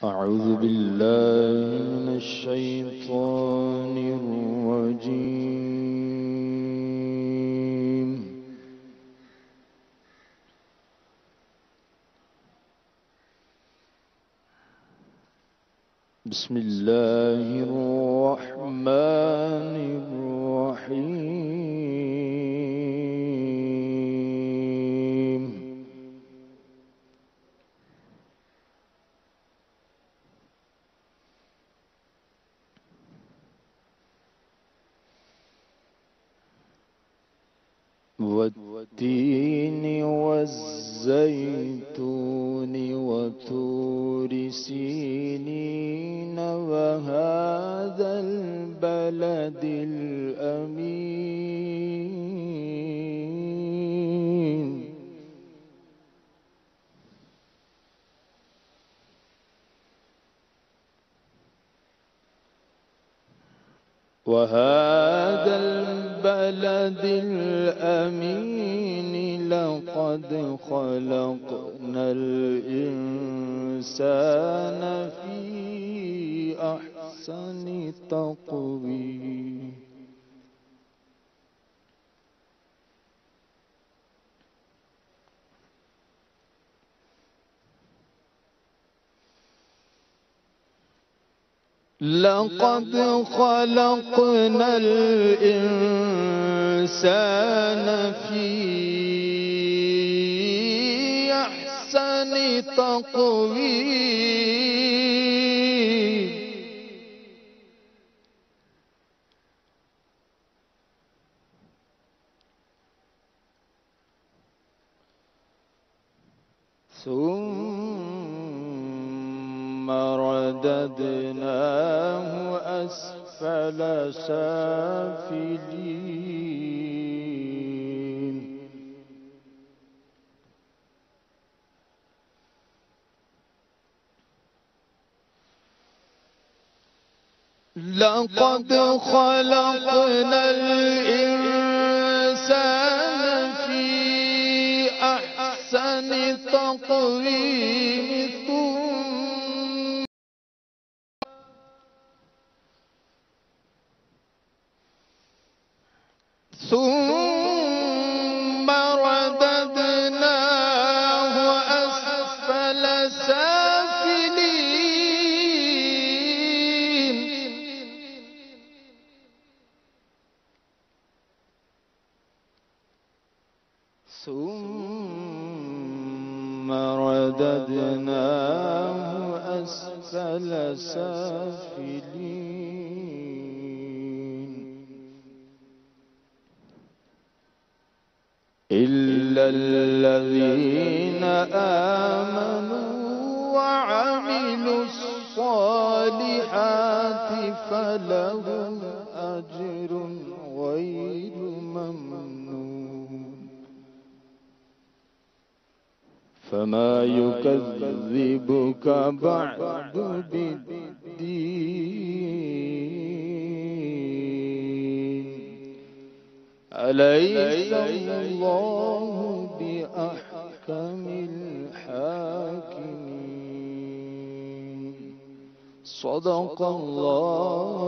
أعوذ بالله من الشيطان الرجيم. بسم الله الرحمن الرحيم. والتين والزيتون وطور سينين وهذا البلد الأمين. وهذا البلد الأمين لقد خلقنا الإنسان في أحسن تقويم. لقد خلقنا الإنسان في أحسن تقويم. ثم رددناه أسفل سافلين. لقد خلقنا الإنسان في أحسن تقويم. ثم رددناه أسفل سافلين. ثم رددناه أسفل سافلين. إلا الذين آمنوا وعملوا الصالحات فلهم أجر غير ممنون. فما يكذبك بعد بالدين. أليس الله بأحكم الحاكمين. صدق الله